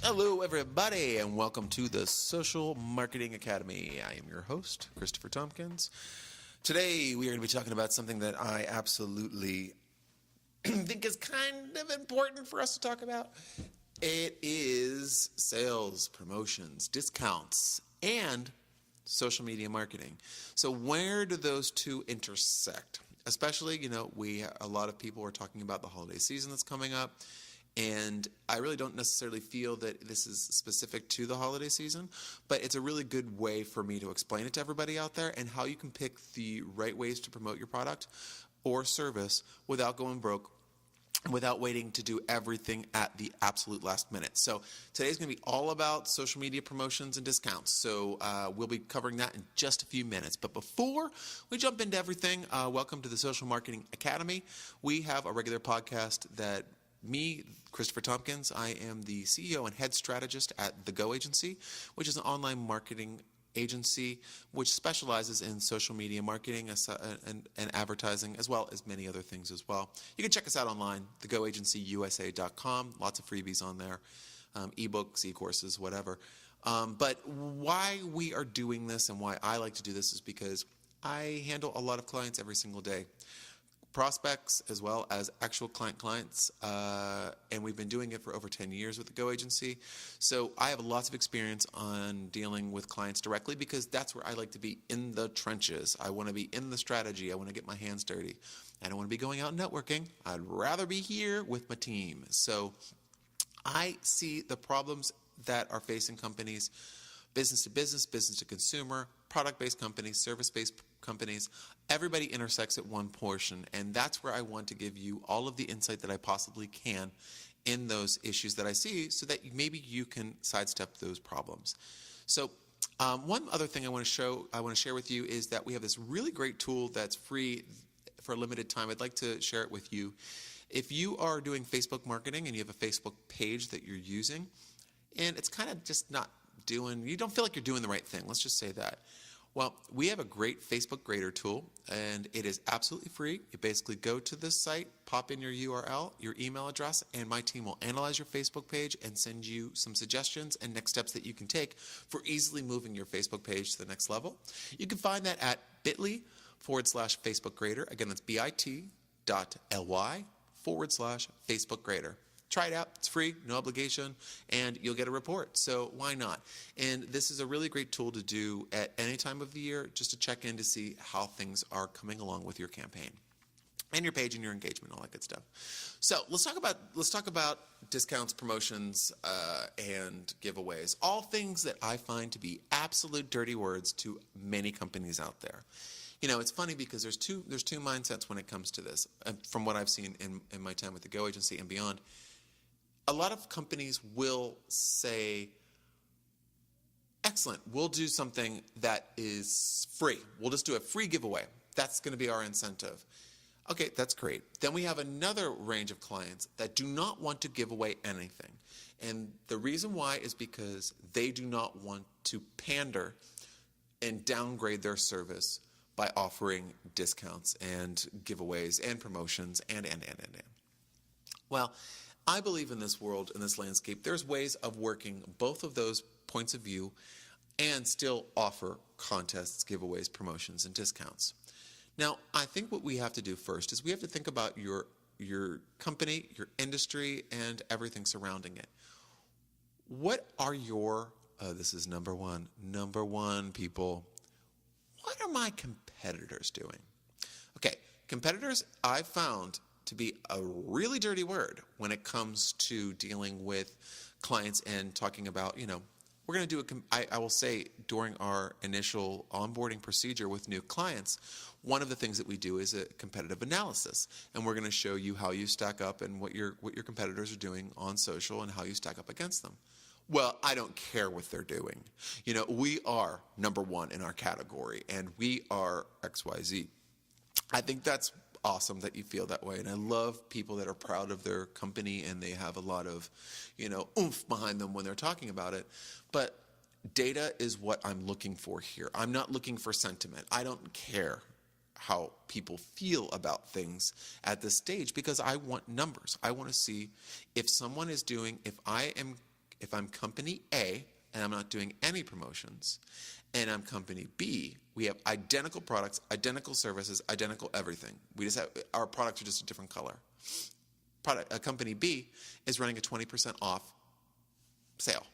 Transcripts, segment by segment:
Hello, everybody, and welcome to the Social Marketing Academy. I am your host, Christopher Tompkins. Today, we are going to be talking about something that I absolutely think is kind of important for us to talk about. It is sales, promotions, discounts, and social media marketing. So where do those two intersect? Especially, a lot of people are talking about the holiday season that's coming up. And I really don't necessarily feel that this is specific to the holiday season, but it's a really good way for me to explain it to everybody out there and how you can pick the right ways to promote your product or service without going broke, without waiting to do everything at the absolute last minute. So today's going to be all about social media promotions and discounts. So we'll be covering that in just a few minutes. But before we jump into everything, welcome to the Social Marketing Academy. We have a regular podcast that me, Christopher Tompkins, I am the CEO and head strategist at The Go Agency, which is an online marketing agency which specializes in social media marketing and advertising, as well as many other things as well. You can check us out online, thegoagencyusa.com. Lots of freebies on there, ebooks, e-courses, whatever. But why we are doing this and why I like to do this is because I handle a lot of clients every single day. Prospects as well as actual clients, and we've been doing it for over 10 years with the Go Agency. So I have lots of experience on dealing with clients directly because that's where I like to be, in the trenches. I want to be in the strategy. I want to get my hands dirty. I don't want to be going out networking. I'd rather be here with my team. So I see the problems that are facing companies, business to business, business to consumer, product-based companies, service-based companies. Everybody intersects at one portion, and that's where I want to give you all of the insight that I possibly can in those issues that I see so that maybe you can sidestep those problems. So one other thing I want to share with you is that we have this really great tool that's free for a limited time. I'd like to share it with you. If you are doing Facebook marketing and you have a Facebook page that you're using, and it's kind of just not you don't feel like you're doing the right thing, let's just say that. Well, we have a great Facebook grader tool, and it is absolutely free. You basically go to this site, pop in your URL, your email address, and my team will analyze your Facebook page and send you some suggestions and next steps that you can take for easily moving your Facebook page to the next level. You can find that at bit.ly/Facebook grader. Again, that's bit.ly/Facebook grader. Try it out. It's free, no obligation, and you'll get a report. So why not? And this is a really great tool to do at any time of the year, just to check in to see how things are coming along with your campaign and your page and your engagement, all that good stuff. So let's talk about discounts, promotions, and giveaways. All things that I find to be absolute dirty words to many companies out there. It's funny because there's two mindsets when it comes to this. From what I've seen in my time with the Go Agency and beyond, a lot of companies will say, excellent, we'll do something that is free. We'll just do a free giveaway. That's going to be our incentive. Okay, that's great. Then we have another range of clients that do not want to give away anything. And the reason why is because they do not want to pander and downgrade their service by offering discounts and giveaways and promotions and. Well, I believe in this world, in this landscape, there's ways of working both of those points of view and still offer contests, giveaways, promotions, and discounts. Now, I think what we have to do first is we have to think about your company, your industry, and everything surrounding it. What are this is number one, people, what are my competitors doing? Okay, competitors, I've found to be a really dirty word when it comes to dealing with clients and talking about, we're going to do I will say during our initial onboarding procedure with new clients, one of the things that we do is a competitive analysis, and we're going to show you how you stack up and what your competitors are doing on social and how you stack up against them. Well, I don't care what they're doing. We are number one in our category, and we are XYZ. I think that's awesome that you feel that way, and I love people that are proud of their company and they have a lot of, oomph behind them when they're talking about it. But data is what I'm looking for here. I'm not looking for sentiment. I don't care how people feel about things at this stage because I want numbers. I want to see if someone is doing, if I am if I'm company A and I'm not doing any promotions, and I'm company B, we have identical products, identical services, identical everything. We just have, our products are just a different color. Company B is running a 20% off sale.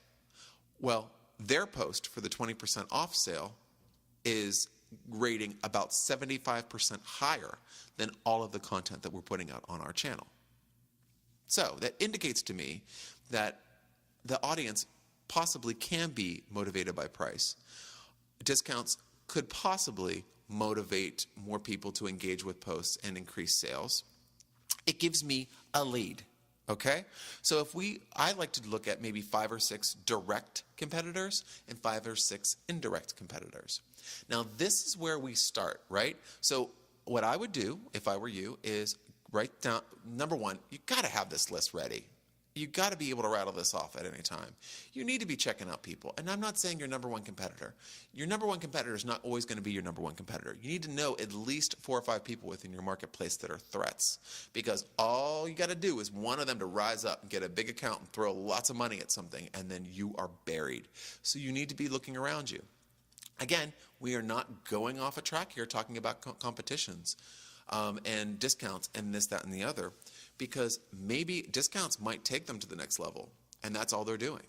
Well, their post for the 20% off sale is rating about 75% higher than all of the content that we're putting out on our channel. So that indicates to me that the audience possibly can be motivated by price. Discounts could possibly motivate more people to engage with posts and increase sales. It gives me a lead, okay? So I like to look at maybe 5 or 6 direct competitors and 5 or 6 indirect competitors. Now, this is where we start, right? So what I would do if I were you is write down, number one, you got to have this list ready. You got to be able to rattle this off at any time. You need to be checking out people. And I'm not saying your number one competitor. Your number one competitor is not always going to be your number one competitor. You need to know at least 4 or 5 people within your marketplace that are threats. Because all you got to do is one of them to rise up and get a big account and throw lots of money at something, and then you are buried. So you need to be looking around you. Again, we are not going off a track here talking about competitions and discounts and this, that, and the other. Because maybe discounts might take them to the next level, and that's all they're doing.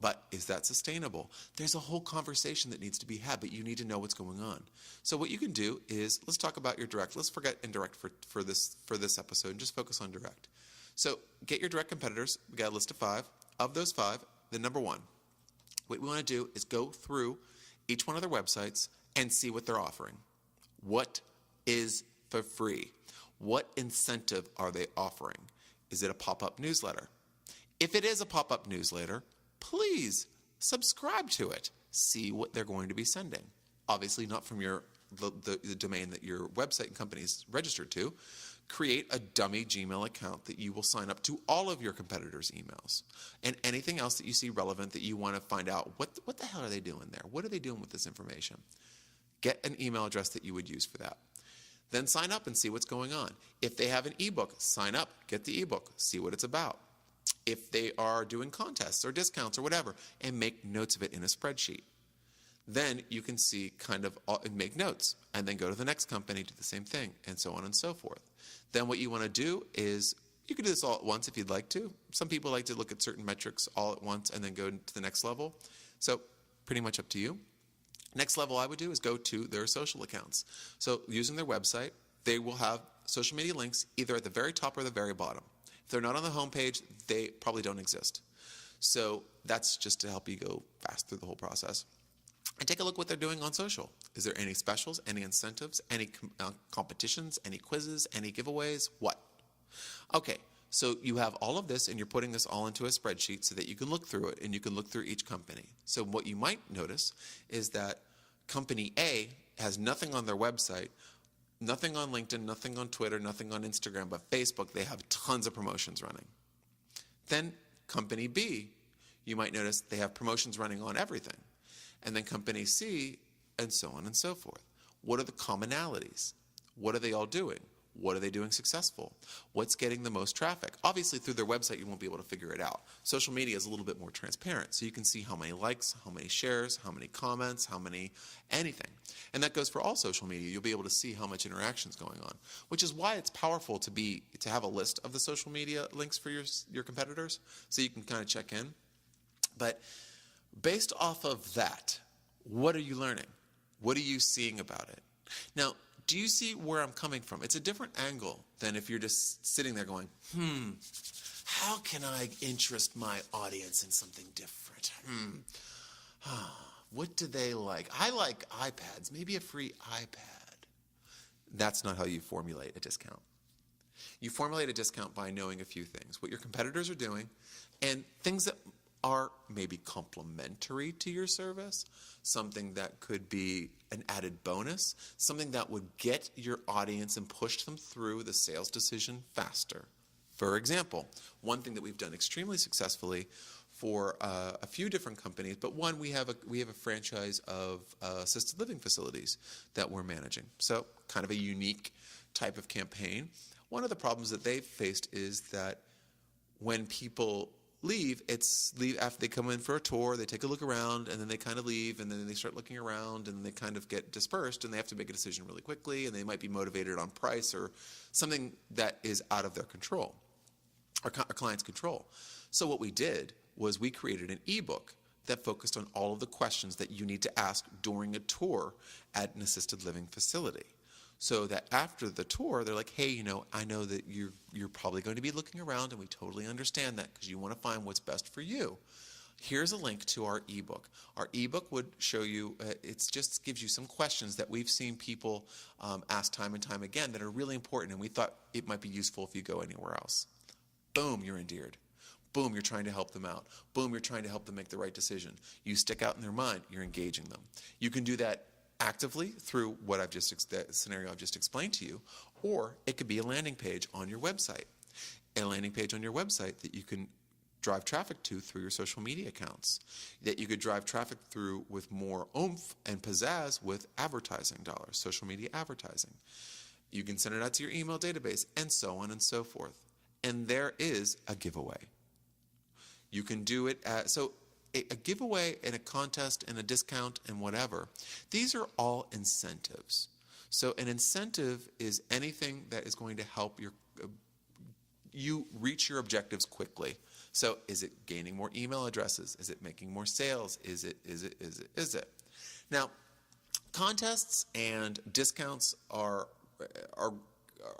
But is that sustainable? There's a whole conversation that needs to be had, but you need to know what's going on. So what you can do is, let's talk about your direct. Let's forget indirect for this episode and just focus on direct. So get your direct competitors. We got a list of 5. Of those 5, the number 1, what we want to do is go through each one of their websites and see what they're offering. What is for free? What incentive are they offering? Is it a pop-up newsletter? If it is a pop-up newsletter, please subscribe to it. See what they're going to be sending. Obviously not from the domain that your website and company is registered to. Create a dummy Gmail account that you will sign up to all of your competitors' emails. And anything else that you see relevant that you want to find out, what the hell are they doing there? What are they doing with this information? Get an email address that you would use for that. Then sign up and see what's going on. If they have an ebook, sign up, get the ebook, see what it's about. If they are doing contests or discounts or whatever, and make notes of it in a spreadsheet. Then you can see make notes, and then go to the next company, do the same thing, and so on and so forth. Then what you want to do is, you can do this all at once if you'd like to. Some people like to look at certain metrics all at once and then go to the next level. So pretty much up to you. Next level I would do is go to their social accounts. So using their website, they will have social media links either at the very top or the very bottom. If they're not on the homepage, they probably don't exist. So that's just to help you go fast through the whole process. And take a look what they're doing on social. Is there any specials, any incentives, any competitions, any quizzes, any giveaways? What? Okay, so you have all of this and you're putting this all into a spreadsheet so that you can look through it and you can look through each company. So what you might notice is that Company A has nothing on their website, nothing on LinkedIn, nothing on Twitter, nothing on Instagram, but Facebook, they have tons of promotions running. Then Company B, you might notice they have promotions running on everything. And then Company C, and so on and so forth. What are the commonalities? What are they all doing? What are they doing successful? What's getting the most traffic? Obviously, through their website, you won't be able to figure it out. Social media is a little bit more transparent, so you can see how many likes, how many shares, how many comments, how many anything. And that goes for all social media. You'll be able to see how much interaction is going on, which is why it's powerful to have a list of the social media links for your competitors, so you can kind of check in. But based off of that, what are you learning? What are you seeing about it? Now, do you see where I'm coming from? It's a different angle than if you're just sitting there going, how can I interest my audience in something different? What do they like? I like iPads, maybe a free iPad. That's not how you formulate a discount. You formulate a discount by knowing a few things, what your competitors are doing, and things that are maybe complementary to your service, something that could be an added bonus, something that would get your audience and push them through the sales decision faster. For example, one thing that we've done extremely successfully for a few different companies, but one, we have a franchise of assisted living facilities that we're managing. So kind of a unique type of campaign. One of the problems that they've faced is that when people leave, it's leave after they come in for a tour, they take a look around, and then they kind of leave, and then they start looking around, and they kind of get dispersed, and they have to make a decision really quickly, and they might be motivated on price or something that is out of their control, our client's control. So what we did was we created an ebook that focused on all of the questions that you need to ask during a tour at an assisted living facility. So that after the tour, they're like, hey, I know that you're probably going to be looking around, and we totally understand that because you want to find what's best for you. Here's a link to our ebook. Our ebook would show you, it just gives you some questions that we've seen people ask time and time again that are really important, and we thought it might be useful if you go anywhere else. Boom, you're endeared. Boom, you're trying to help them out. Boom, you're trying to help them make the right decision. You stick out in their mind, you're engaging them. You can do that actively through what the scenario I've just explained to you, or it could be a landing page on your website. A landing page on your website that you can drive traffic to through your social media accounts, that you could drive traffic through with more oomph and pizzazz with advertising dollars, social media advertising. You can send it out to your email database, and so on and so forth. And there is a giveaway. You can do it so a giveaway and a contest and a discount and whatever, these are all incentives. So an incentive is anything that is going to help you reach your objectives quickly. So is it gaining more email addresses? Is it making more sales? Is it? Now, contests and discounts are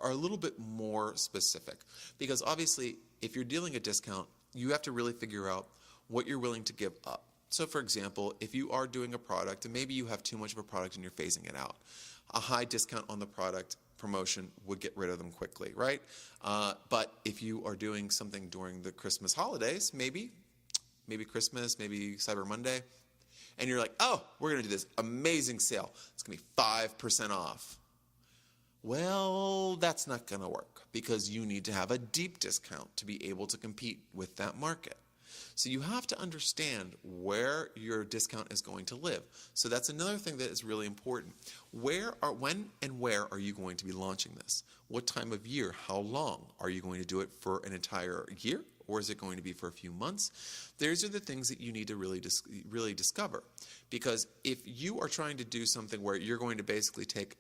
a little bit more specific, because obviously if you're dealing a discount, you have to really figure out what you're willing to give up. So for example, if you are doing a product and maybe you have too much of a product and you're phasing it out, a high discount on the product promotion would get rid of them quickly, right? But if you are doing something during the Christmas holidays, maybe Christmas, maybe Cyber Monday, and you're like, oh, we're going to do this amazing sale. It's going to be 5% off. Well, that's not going to work because you need to have a deep discount to be able to compete with that market. So you have to understand where your discount is going to live. So that's another thing that is really important. When and where are you going to be launching this? What time of year? How long? Are you going to do it for an entire year, or is it going to be for a few months? Those are the things that you need to really discover. Because if you are trying to do something where you're going to basically take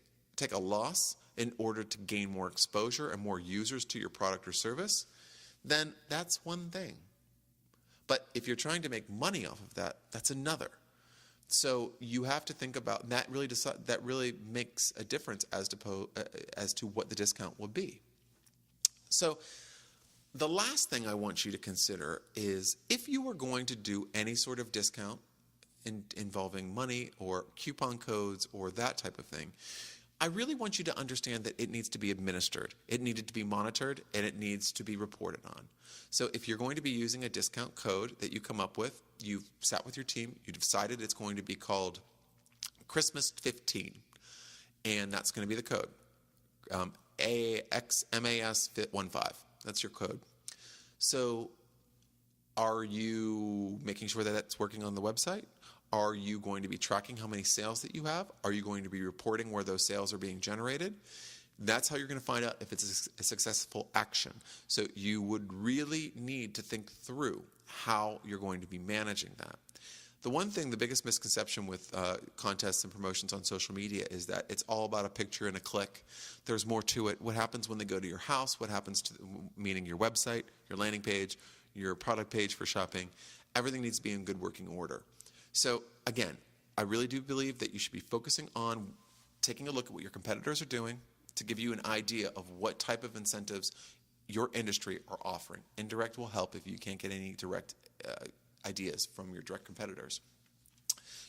a loss in order to gain more exposure and more users to your product or service, then that's one thing. But if you're trying to make money off of that, that's another. So you have to think about that. That really makes a difference as to what the discount will be. So the last thing I want you to consider is if you were going to do any sort of discount involving money or coupon codes or that type of thing, I really want you to understand that it needs to be administered, it needed to be monitored, and it needs to be reported on. So if you're going to be using a discount code that you come up with, you've sat with your team, you decided it's going to be called Christmas 15, and that's going to be the code, AXMAS15. That's your code. So are you making sure that that's working on the website? Are you going to be tracking how many sales that you have? Are you going to be reporting where those sales are being generated? That's how you're going to find out if it's a successful action. So you would really need to think through how you're going to be managing that. The biggest misconception with contests and promotions on social media is that it's all about a picture and a click. There's more to it. What happens when they go to your house? What happens meaning your website, your landing page, your product page for shopping? Everything needs to be in good working order. So again, I really do believe that you should be focusing on taking a look at what your competitors are doing to give you an idea of what type of incentives your industry are offering. Indirect will help if you can't get any direct ideas from your direct competitors.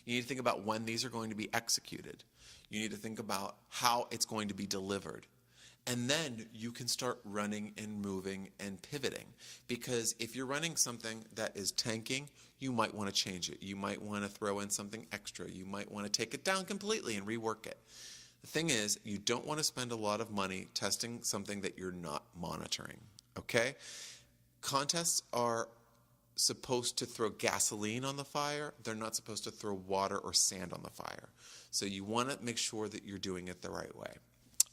You need to think about when these are going to be executed. You need to think about how it's going to be delivered. And then you can start running and moving and pivoting. Because if you're running something that is tanking, you might want to change it. You might want to throw in something extra. You might want to take it down completely and rework it. The thing is, you don't want to spend a lot of money testing something that you're not monitoring, okay? Contests are supposed to throw gasoline on the fire. They're not supposed to throw water or sand on the fire. So you want to make sure that you're doing it the right way.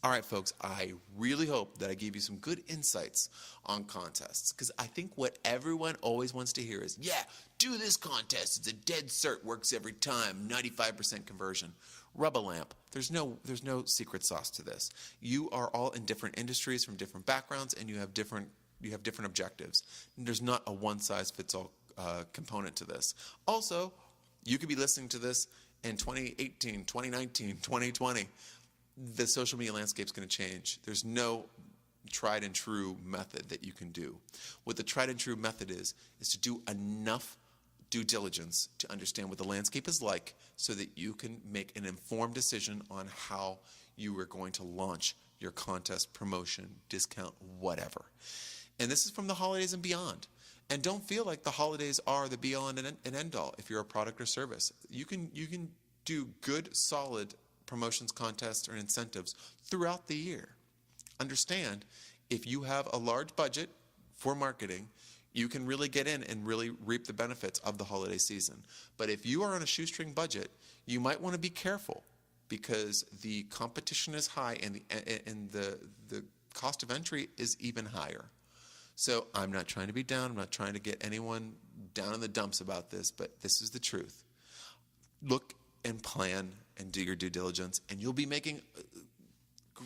All right, folks, I really hope that I gave you some good insights on contests, because I think what everyone always wants to hear is, yeah, do this contest. It's a dead cert, works every time, 95% conversion. Rub a lamp. There's no secret sauce to this. You are all in different industries from different backgrounds, and you have different objectives. There's not a one-size-fits-all component to this. Also, you could be listening to this in 2018, 2019, 2020. The social media landscape is going to change. There's no tried and true method that you can do. What the tried and true method is to do enough due diligence to understand what the landscape is like so that you can make an informed decision on how you are going to launch your contest, promotion, discount, whatever. And this is from the holidays and beyond. And don't feel like the holidays are the be-all and end-all if you're a product or service. You can do good, solid promotions, contests, or incentives throughout the year. Understand, if you have a large budget for marketing, you can really get in and really reap the benefits of the holiday season. But if you are on a shoestring budget, you might want to be careful, because the competition is high and the cost of entry is even higher. So I'm not trying to be down. I'm not trying to get anyone down in the dumps about this, but this is the truth. Look and plan and do your due diligence, and you'll be making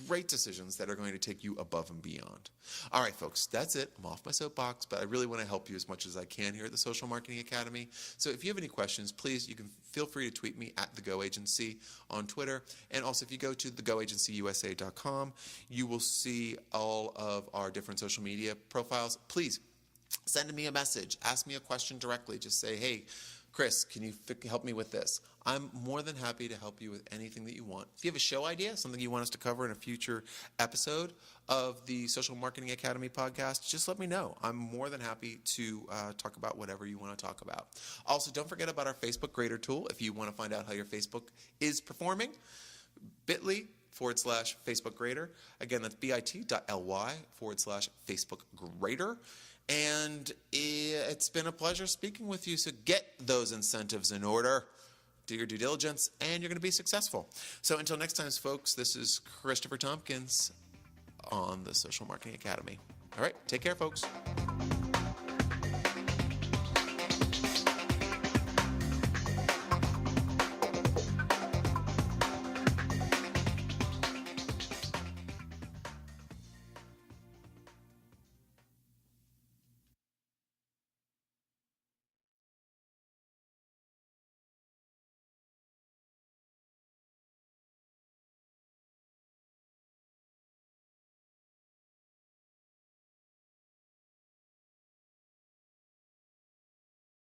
great decisions that are going to take you above and beyond. All right, folks, that's it. I'm off my soapbox, but I really want to help you as much as I can here at the Social Marketing Academy. So if you have any questions, please, you can feel free to tweet me at The Go Agency on Twitter. And also, if you go to thegoagencyusa.com, you will see all of our different social media profiles. Please send me a message. Ask me a question directly. Just say, hey, Chris, can you help me with this? I'm more than happy to help you with anything that you want. If you have a show idea, something you want us to cover in a future episode of the Social Marketing Academy podcast, just let me know. I'm more than happy to talk about whatever you want to talk about. Also, don't forget about our Facebook Grader tool. If you want to find out how your Facebook is bit.ly/Facebook Grader. Again, that's bit.ly/Facebook Grader. And it's been a pleasure speaking with you. So get those incentives in order. Do your due diligence, and you're going to be successful. So until next time, folks, this is Christopher Tompkins on the Social Marketing Academy. All right, take care, folks.